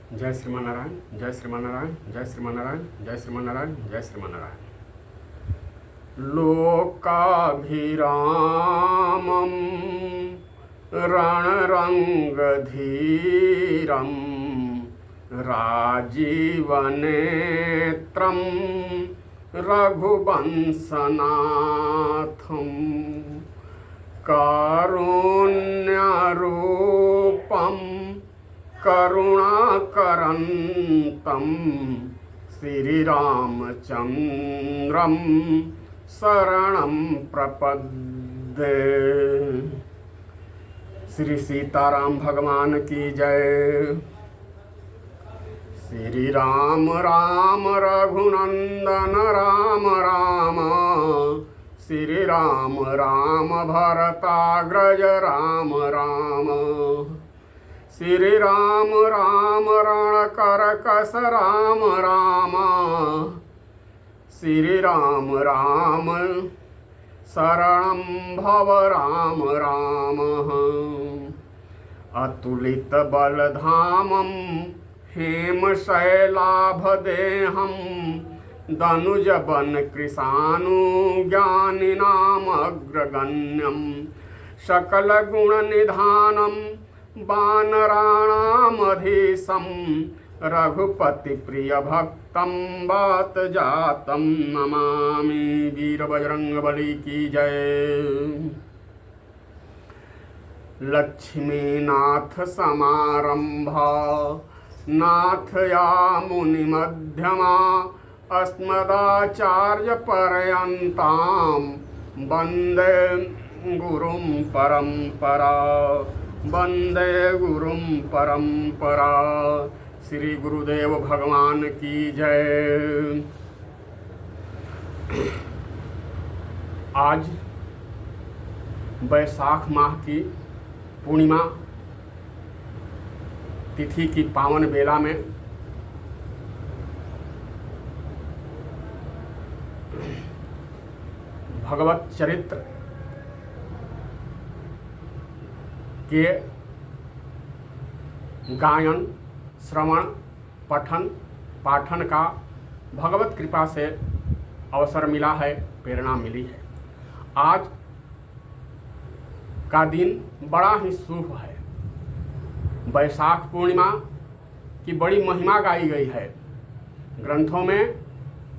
जय श्रीमान नारायण, जय श्रीमान नारायण, जय श्रीमान नारायण, जय श्रीमान नारायण, जय श्रीमान नारायण। लोकाभिरामं रणरङ्गधीरं राजीवनेत्रं रघुवंशनाथं कारुण्यरूपं करुणाकरन्तं श्रीरामचन्द्रं शरणं प्रपद्ये। श्री सीताराम भगवान की जय। श्री राम राम रघुनंदन राम राम, श्री राम राम भरताग्रज राम राम, श्री राम राम रणकरकस राम राम, श्री राम राम शरणं भव राम राम। अतुलित बलधामं हेमशैलाभदेहं दनुजबन कृशानुज्ञानिनामग्रगण्यं सकलगुणनिधानं वानराणामधीशं रघुपतिप्रियभक्तं वातजातं नमामि। वीरबजरंगबली की जय। लक्ष्मीनाथ समारंभा नाथयामुनिमध्यमा अस्मदाचार्यपर्यन्तां वन्दे गुरुं परंपरा, वन्दे गुरुं परंपरा। श्री गुरुदेव भगवान की जय। आज वैशाख माह की पूर्णिमा तिथि की पावन बेला में भगवत चरित्र के गायन, श्रवण, पठन, पाठन का भगवत कृपा से अवसर मिला है, प्रेरणा मिली है। आज का दिन बड़ा ही शुभ है। वैशाख पूर्णिमा की बड़ी महिमा गाई गई है ग्रंथों में।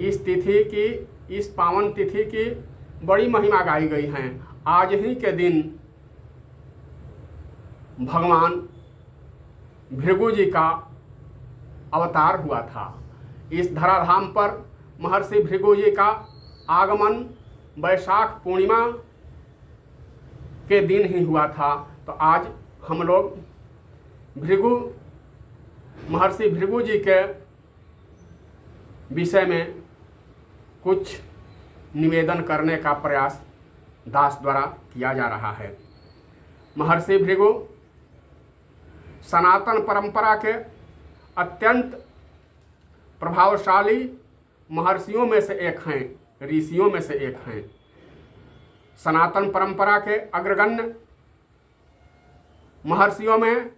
इस तिथि की, इस पावन तिथि की बड़ी महिमा गाई गई है। आज ही के दिन भगवान भृगु जी का अवतार हुआ था। इस धराधाम पर महर्षि भृगु जी का आगमन वैशाख पूर्णिमा के दिन ही हुआ था। तो आज हम लोग महर्षि भृगु जी के विषय में कुछ निवेदन करने का प्रयास दास द्वारा किया जा रहा है। महर्षि भृगु सनातन परंपरा के अत्यंत प्रभावशाली महर्षियों में से एक हैं, ऋषियों में से एक हैं। सनातन परंपरा के अग्रगण्य महर्षियों में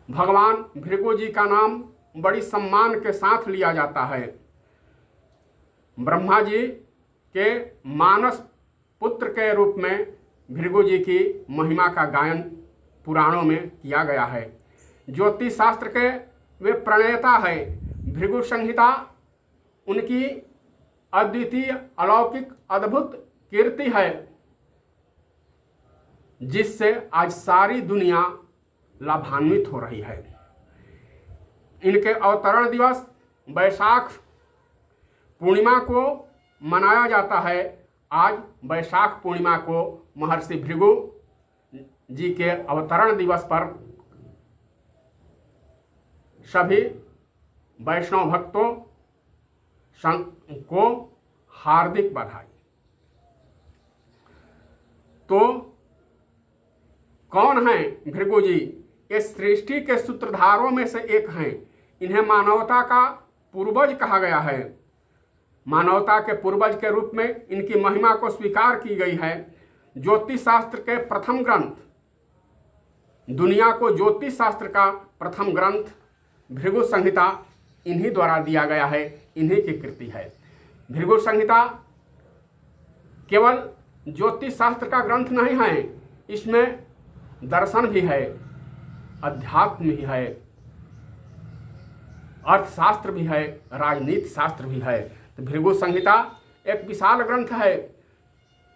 भगवान भृगु जी का नाम बड़ी सम्मान के साथ लिया जाता है। ब्रह्मा जी के मानस पुत्र के रूप में भृगु जी की महिमा का गायन पुराणों में किया गया है। ज्योतिष शास्त्र के वे प्रणेता है। भृगु संहिता उनकी अद्वितीय, अलौकिक, अद्भुत कीर्ति है, जिससे आज सारी दुनिया लाभान्वित हो रही है। इनके अवतरण दिवस वैशाख पूर्णिमा को मनाया जाता है। आज वैशाख पूर्णिमा को महर्षि भृगु जी के अवतरण दिवस पर सभी वैष्णव भक्तों को हार्दिक बधाई। तो कौन हैं भृगु जी? इस सृष्टि के सूत्रधारों में से एक हैं। इन्हें मानवता का पूर्वज कहा गया है। मानवता के पूर्वज के रूप में इनकी महिमा को स्वीकार की गई है। ज्योतिष शास्त्र के प्रथम ग्रंथ दुनिया को ज्योतिष शास्त्र का प्रथम ग्रंथ भृगु संहिता इन्हीं द्वारा दिया गया है, इन्हीं की कृति है। भृगु संहिता केवल ज्योतिष शास्त्र का ग्रंथ नहीं है, इसमें दर्शन भी है, अध्यात्म भी है, अर्थशास्त्र भी है, राजनीति शास्त्र भी है। तो भृगु संहिता एक विशाल ग्रंथ है।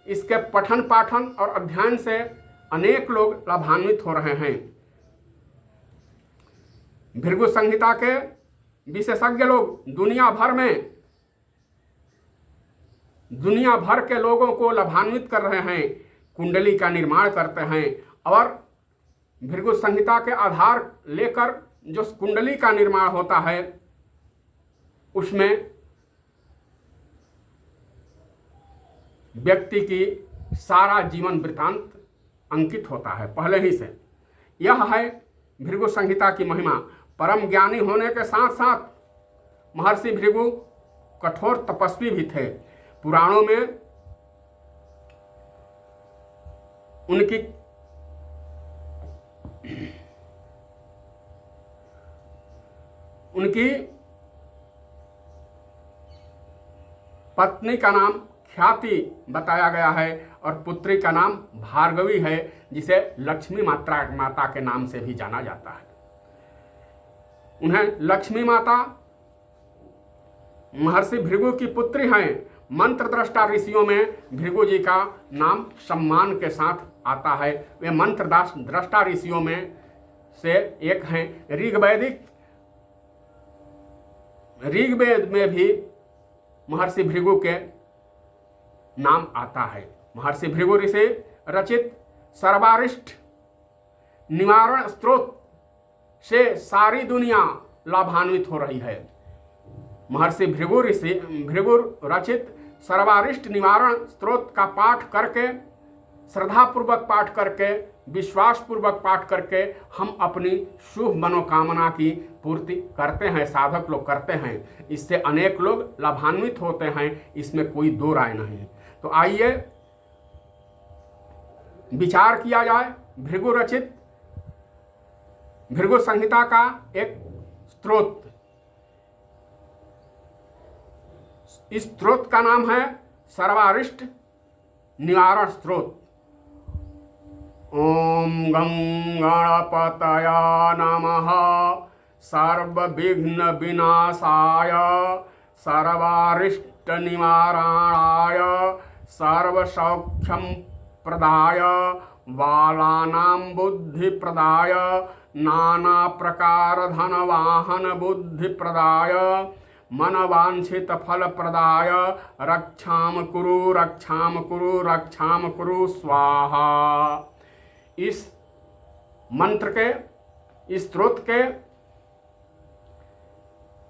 इसके पठन पाठन और अध्ययन से अनेक लोग लाभान्वित हो रहे हैं। भृगु संहिता के विशेषज्ञ लोग दुनिया भर के लोगों को लाभान्वित कर रहे हैं, कुंडली का निर्माण करते हैं और भृगु संहिता के आधार लेकर जो कुंडली का निर्माण होता है उसमें व्यक्ति की सारा जीवन वृत्तांत अंकित होता है पहले ही से। यह है भृगु संहिता की महिमा। परम ज्ञानी होने के साथ साथ महर्षि भृगु कठोर तपस्वी भी थे। पुराणों में उनकी पत्नी का नाम ख्याति बताया गया है और पुत्री का नाम भार्गवी है, जिसे लक्ष्मी माता के नाम से भी जाना जाता है। उन्हें लक्ष्मी माता महर्षि भृगु की पुत्री हैं। मंत्र दृष्टा ऋषियों में भृगु जी का नाम सम्मान के साथ आता है। वे मंत्र दृष्टा ऋषियों में से एक हैं। ऋग्वेद में भी महर्षि भृगु के नाम आता है। महर्षि भृगु ऋषि रचित सर्वारिष्ट निवारण स्तोत्र से सारी दुनिया लाभान्वित हो रही है। महर्षि भृगु रचित सर्वारिष्ट निवारण स्तोत्र का पाठ करके, श्रद्धापूर्वक पाठ करके, विश्वासपूर्वक पाठ करके हम अपनी शुभ मनोकामना की पूर्ति करते हैं, साधक लोग करते हैं। इससे अनेक लोग लाभान्वित होते हैं, इसमें कोई दो राय नहीं। तो आइए विचार किया जाए भृगु रचित भृगु संहिता का एक स्तोत्र। इस स्तोत्र का नाम है सर्वारिष्ट निवारण स्तोत्र। ओम गं गणपतय नमः सर्वविघ्न विनाशाय सर्वारिष्ट निवारणाय सर्वसौख्यं प्रदाय बालानां बुद्धि प्रदाय नाना प्रकार धनवाहन बुद्धि प्रदाय मनवांछित फल प्रदाय रक्षाम कुरु स्वाहा। इस मंत्र के, इस स्तोत्र के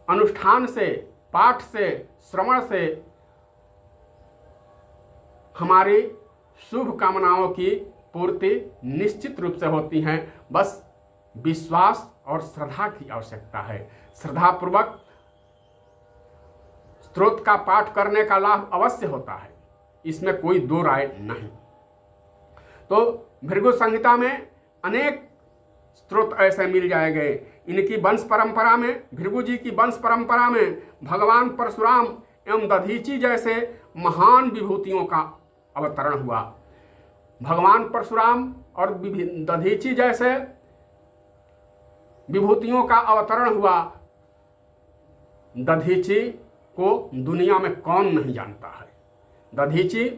अनुष्ठान से, पाठ से, श्रवण से हमारी शुभ कामनाओं की पूर्ति निश्चित रूप से होती है। बस विश्वास और श्रद्धा की आवश्यकता है। श्रद्धापूर्वक स्तोत्र का पाठ करने का लाभ अवश्य होता है, इसमें कोई दो राय नहीं। तो भृगु संहिता में अनेक स्तोत्र ऐसे मिल जाएंगे। इनकी वंश परंपरा में, भृगु जी की वंश परंपरा में भगवान परशुराम एवं दधीची जैसे महान विभूतियों का अवतरण हुआ। भगवान परशुराम और दधीची जैसे विभूतियों का अवतरण हुआ। दधीची को दुनिया में कौन नहीं जानता है? दधीची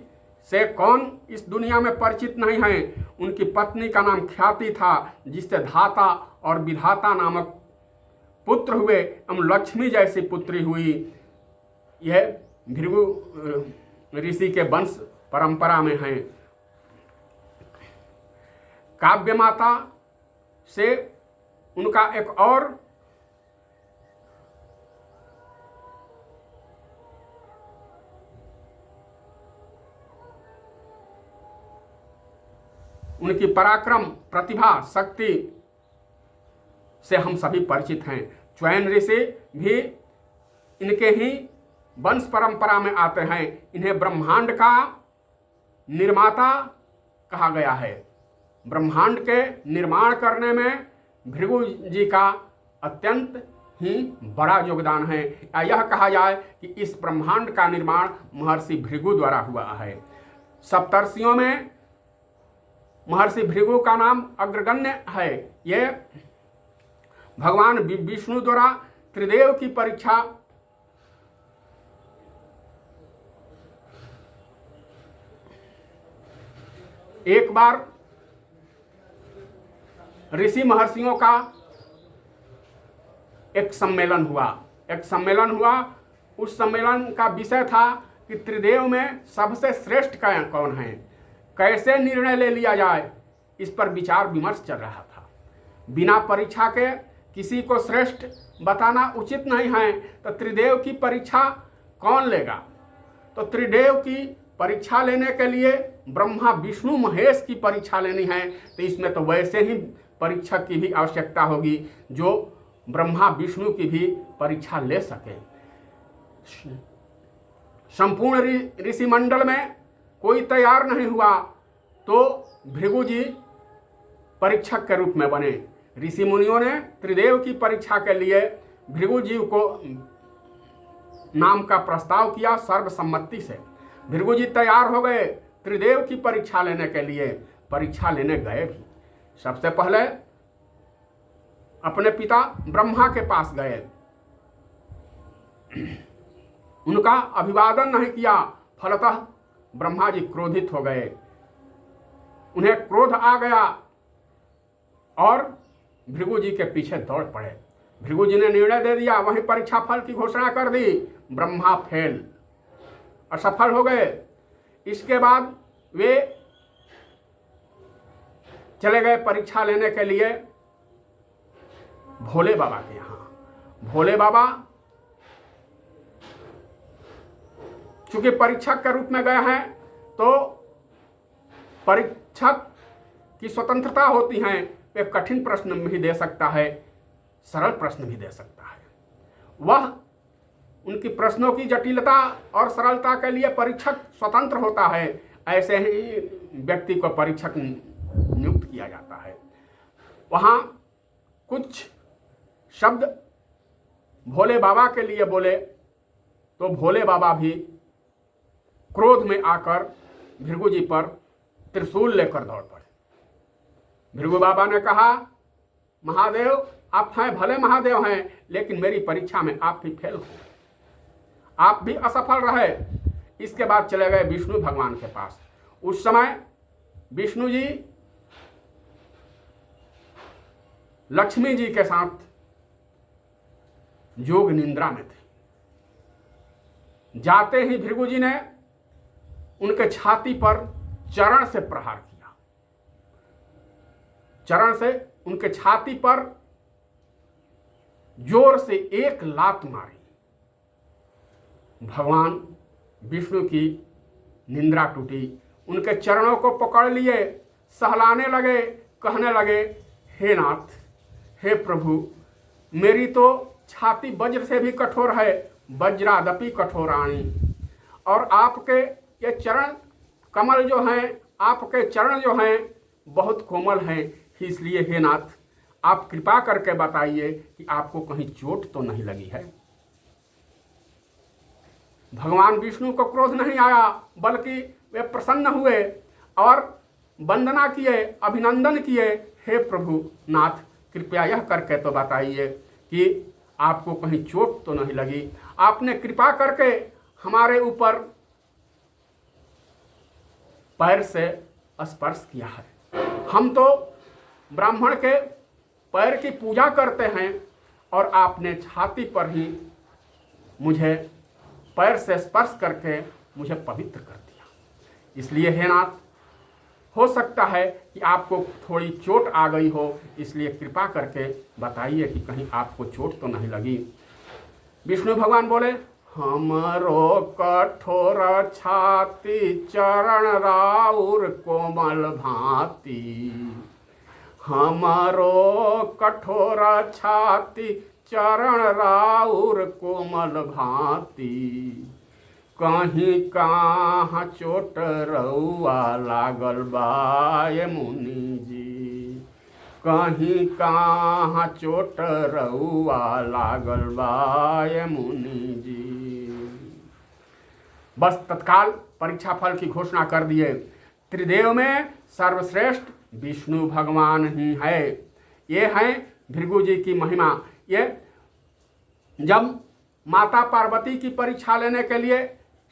से कौन इस दुनिया में परिचित नहीं है? उनकी पत्नी का नाम ख्याति था, जिससे धाता और विधाता नामक पुत्र हुए एवं लक्ष्मी जैसी पुत्री हुई। यह भृगु ऋषि के वंश परंपरा में है। काव्य माता से उनका एक और उनकी पराक्रम, प्रतिभा, शक्ति से हम सभी परिचित हैं। च्वयन ऋषि भी इनके ही वंश परंपरा में आते हैं। इन्हें ब्रह्मांड का निर्माता कहा गया है। ब्रह्मांड के निर्माण करने में भृगु जी का अत्यंत ही बड़ा योगदान है। यह कहा जाए कि इस ब्रह्मांड का निर्माण महर्षि भृगु द्वारा हुआ है। सप्तर्षियों में महर्षि भृगु का नाम अग्रगण्य है। ये भगवान विष्णु द्वारा त्रिदेव की परीक्षा एक बार ऋषि महर्षियों का एक सम्मेलन हुआ। उस सम्मेलन का विषय था कि त्रिदेव में सबसे श्रेष्ठ कौन है, कैसे निर्णय ले लिया जाए, इस पर विचार विमर्श चल रहा था। बिना परीक्षा के किसी को श्रेष्ठ बताना उचित नहीं है, तो त्रिदेव की परीक्षा कौन लेगा। तो त्रिदेव की परीक्षा लेने के लिए ब्रह्मा विष्णु महेश की परीक्षा लेनी है, तो इसमें तो वैसे ही परीक्षक की भी आवश्यकता होगी जो ब्रह्मा विष्णु की भी परीक्षा ले सके। संपूर्ण ऋषि मंडल में कोई तैयार नहीं हुआ तो भृगु जी परीक्षक के रूप में बने। ऋषि मुनियों ने त्रिदेव की परीक्षा के लिए भृगु जी को नाम का प्रस्ताव किया सर्वसम्मति से। भृगु जी तैयार हो गए त्रिदेव की परीक्षा लेने के लिए। परीक्षा लेने गए भी सबसे पहले अपने पिता ब्रह्मा के पास गए, उनका अभिवादन नहीं किया, फलतः ब्रह्मा जी क्रोधित हो गए। उन्हें क्रोध आ गया और भृगु जी के पीछे दौड़ पड़े। भृगु जी ने निर्णय दे दिया, वहीं परीक्षा फल की घोषणा कर दी। ब्रह्मा फेल, असफल हो गए। इसके बाद वे चले गए परीक्षा लेने के लिए भोले बाबा के यहाँ। भोले बाबा चूंकि परीक्षक के रूप में गए हैं तो परीक्षक की स्वतंत्रता होती है, वे कठिन प्रश्न भी दे सकता है, सरल प्रश्न भी दे सकता है। वह उनकी प्रश्नों की जटिलता और सरलता के लिए परीक्षक स्वतंत्र होता है। ऐसे ही व्यक्ति को परीक्षक नियुक्त किया जाता है। वहाँ कुछ शब्द भोले बाबा के लिए बोले तो भोले बाबा भी क्रोध में आकर भृगु जी पर त्रिशूल लेकर दौड़ पड़े। भृगु बाबा ने कहा, महादेव आप हैं, भले महादेव हैं, लेकिन मेरी परीक्षा में आप भी फेल हो, आप भी असफल रहे। इसके बाद चले गए विष्णु भगवान के पास। उस समय विष्णु जी लक्ष्मी जी के साथ योग निद्रा में थे। जाते ही भृगु जी ने उनके छाती पर चरण से प्रहार किया। चरण से उनके छाती पर जोर से एक लात मारी। भगवान विष्णु की निंद्रा टूटी। उनके चरणों को पकड़ लिए, सहलाने लगे, कहने लगे, हे नाथ, हे प्रभु, मेरी तो छाती वज्र से भी कठोर है, वज्रादपि कठोराणी, और आपके ये चरण कमल जो हैं, आपके चरण जो हैं बहुत कोमल हैं, इसलिए हे नाथ आप कृपा करके बताइए कि आपको कहीं चोट तो नहीं लगी है। भगवान विष्णु को क्रोध नहीं आया, बल्कि वे प्रसन्न हुए और वंदना किए, अभिनंदन किए, हे प्रभु नाथ कृपया यह करके तो बताइए कि आपको कहीं चोट तो नहीं लगी। आपने कृपा करके हमारे ऊपर पैर से स्पर्श किया है। हम तो ब्राह्मण के पैर की पूजा करते हैं और आपने छाती पर ही मुझे पैर से स्पर्श करके मुझे पवित्र कर दिया। इसलिए हे नाथ, हो सकता है कि आपको थोड़ी चोट आ गई हो, इसलिए कृपा करके बताइए कि कहीं आपको चोट तो नहीं लगी। विष्णु भगवान बोले, हमरो कठोर छाती चरण राउर कोमल भांति, हमारो कठोर छाती चरण राउर कोमल भांति, कहीं कहाँ चोट रउआ लागल बा ये मुनि जी, कहीं कहाँ चोट रउआ लागल बा ये मुनि जी। बस तत्काल परीक्षा फल की घोषणा कर दिए। त्रिदेव में सर्वश्रेष्ठ विष्णु भगवान ही है। ये है भृगु जी की महिमा। ये जब माता पार्वती की परीक्षा लेने के लिए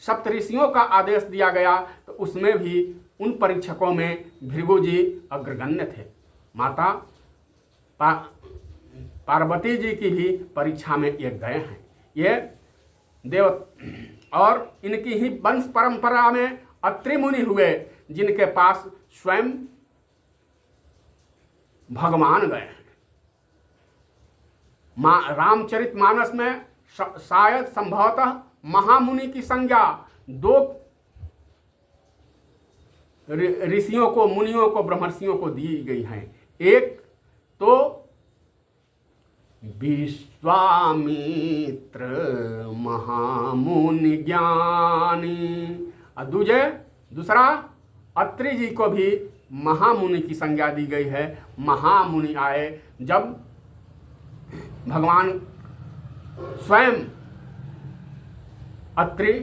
सप्तऋषियों का आदेश दिया गया तो उसमें भी उन परीक्षकों में भृगु जी अग्रगण्य थे। माता पार्वती जी की भी परीक्षा में ये गए हैं। ये देव और इनकी ही वंश परंपरा में अत्रि मुनि हुए जिनके पास स्वयं भगवान गए हैं। रामचरितमानस में शायद संभवतः महामुनि की संज्ञा 2 ऋषियों को, मुनियों को, ब्रह्मर्षियों को दी गई है। एक तो विश्वामित्र महामुनि ज्ञानी और दूसरा अत्रि जी को भी महामुनि की संज्ञा दी गई है। महामुनि आए जब भगवान स्वयं अत्रि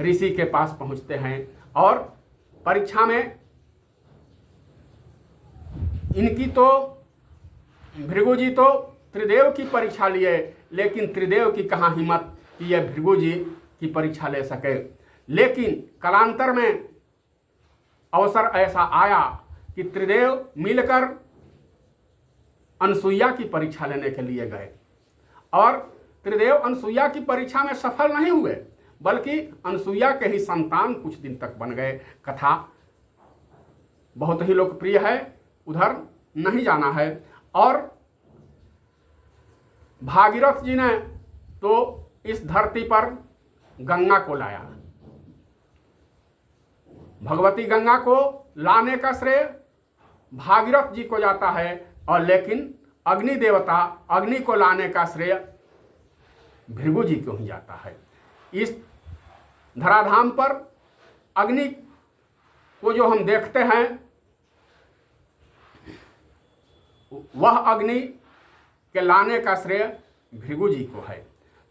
ऋषि के पास पहुंचते हैं और परीक्षा में इनकी तो भृगु जी तो त्रिदेव की परीक्षा लिए, लेकिन त्रिदेव की कहाँ हिम्मत कि यह भृगु जी की परीक्षा ले सके। लेकिन कालांतर में अवसर ऐसा आया कि त्रिदेव मिलकर अनसुईया की परीक्षा लेने के लिए गए और त्रिदेव अनसुईया की परीक्षा में सफल नहीं हुए, बल्कि अनसुईया के ही संतान कुछ दिन तक बन गए। कथा बहुत ही लोकप्रिय है, उधर नहीं जाना है। और भागीरथ जी ने तो इस धरती पर गंगा को लाया। भगवती गंगा को लाने का श्रेय भागीरथ जी को जाता है, और लेकिन अग्नि देवता अग्नि को लाने का श्रेय भृगु जी को ही जाता है। इस धराधाम पर अग्नि को जो हम देखते हैं वह अग्नि के लाने का श्रेय भृगु जी को है।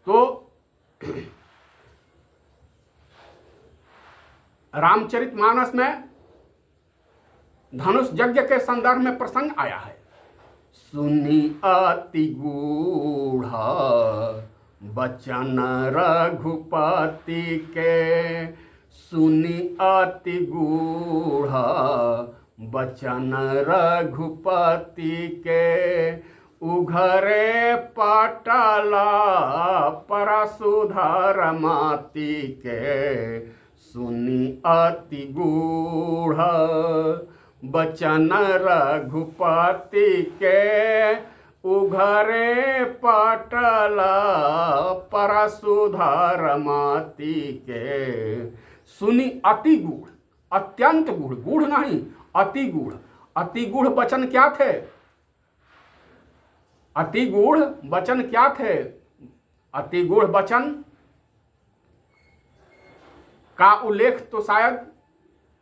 तो रामचरितमानस में धनुष यज्ञ के संदर्भ में प्रसंग आया है। सुनी अति गूढ़ बचन रघुपति के, सुनी अति गूढ़ बचन रघुपति के, उघरे पटला परशुधर माती के, सुनी अति गूढ़ बचन रघुपति के, उघरे पटला परशुधर माती के। सुनी अति गूढ़, अत्यंत गूढ़, गूढ़ नहीं अति गूढ़। अति गूढ़ वचन क्या थे? अति गूढ़ वचन क्या थे? अति गूढ़ वचन का उल्लेख तो शायद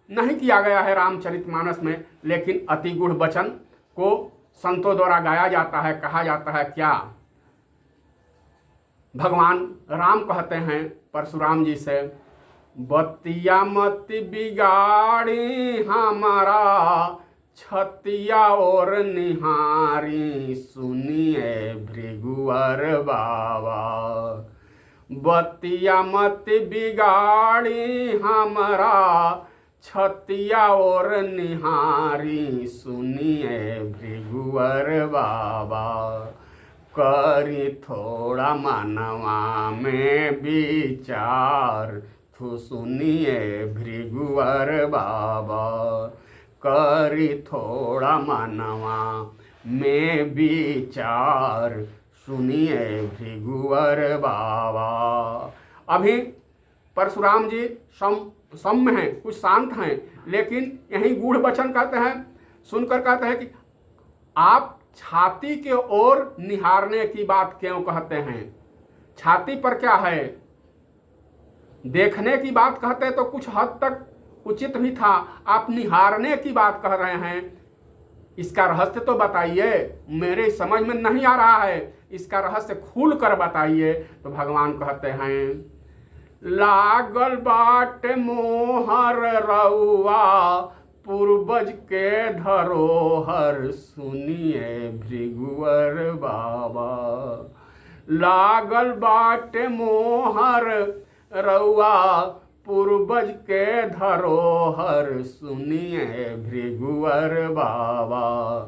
नहीं किया गया है रामचरितमानस में, लेकिन अति गूढ़ वचन को संतों द्वारा गाया जाता है। कहा जाता है क्या? भगवान राम कहते हैं परशुराम जी से, बतिया मत बिगाड़ी हमारा छतिया और निहारी, सुनिए भृगुवर बाबा। बतिया मत बिगाड़ी हमारा छतिया और निहारी, सुनिए भृगुवर बाबा। करी थोड़ा मनवा में विचार, तो सुनिए भृगुवर बाबा। करी थोड़ा मनवा में विचार, सुनिए भृगुवर बाबा। अभी परशुराम जी सौम्य हैं, कुछ शांत हैं, लेकिन यही गूढ़ वचन कहते हैं, सुनकर कहते हैं कि आप छाती के ओर निहारने की बात क्यों कहते हैं? छाती पर क्या है, देखने की बात कहते तो कुछ हद तक उचित भी था, आप निहारने की बात कह रहे हैं। इसका रहस्य तो बताइए, मेरे समझ में नहीं आ रहा है, इसका रहस्य खुल कर बताइए। तो भगवान कहते हैं, लागल बाट मोहर रउआ पूर्वज के धरोहर, सुनिए भृगुवर बाबा। लागल बाट मोहर रउआ पूर्वज के धरोहर, सुनिए भृगुवर बाबा।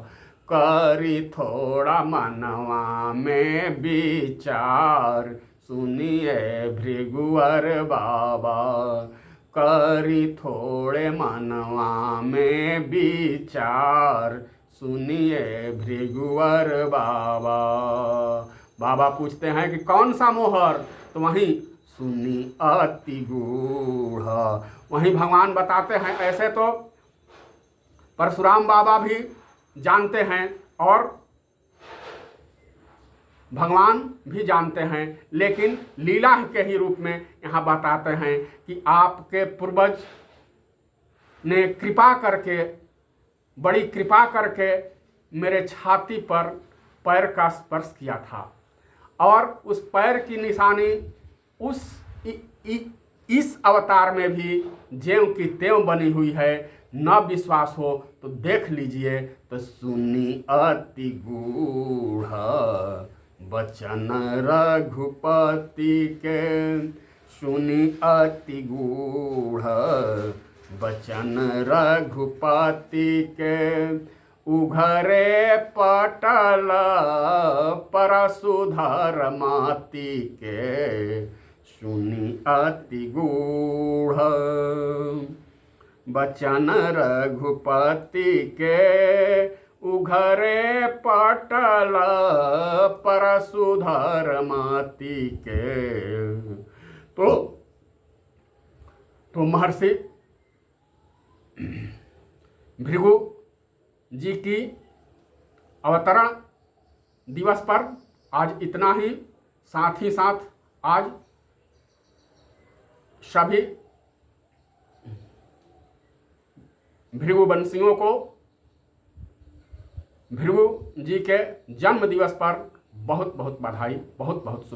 करी थोड़ा मनवा में विचार, सुनिए भृगुवर बाबा। करी थोड़े मनवा में विचार, सुनिए भृगुवर बाबा। बाबा पूछते हैं कि कौन सा मोहर, तो वहीं सुनी अति गूढ़। वहीं भगवान बताते हैं, ऐसे तो परशुराम बाबा भी जानते हैं और भगवान भी जानते हैं, लेकिन लीला के ही रूप में यहाँ बताते हैं कि आपके पूर्वज ने कृपा करके, बड़ी कृपा करके मेरे छाती पर पैर का स्पर्श किया था, और उस पैर की निशानी इस अवतार में भी ज्यों की त्यों बनी हुई है। न विश्वास हो तो देख लीजिए। तो सुनी अति गूढ़ बचन रघुपति के, सुनी अति गूढ़ बचन रघुपति के। उघरे पटल परशुधर माती के, सुनी अति गूढ़ बचन रघुपति के। उघरे पटल परशुधर माती के। तो महर्षि भृगु जी की अवतरण दिवस पर आज इतना ही। साथ ही साथ आज सभी भृगुवंशियों को भृगु जी के जन्म दिवस पर बहुत बहुत बधाई, बहुत बहुत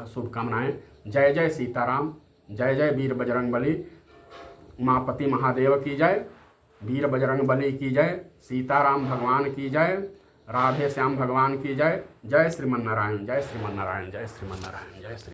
शुभकामनाएं। जय जय सीताराम, जय जय वीर बजरंगबली। उमापति महादेव की जय, वीर बजरंगबली की जय, सीताराम भगवान की जय, राधे श्याम भगवान की जय। जय श्रीमन नारायण, जय श्रीमन नारायण, जय श्रीमन नारायण, जय श्री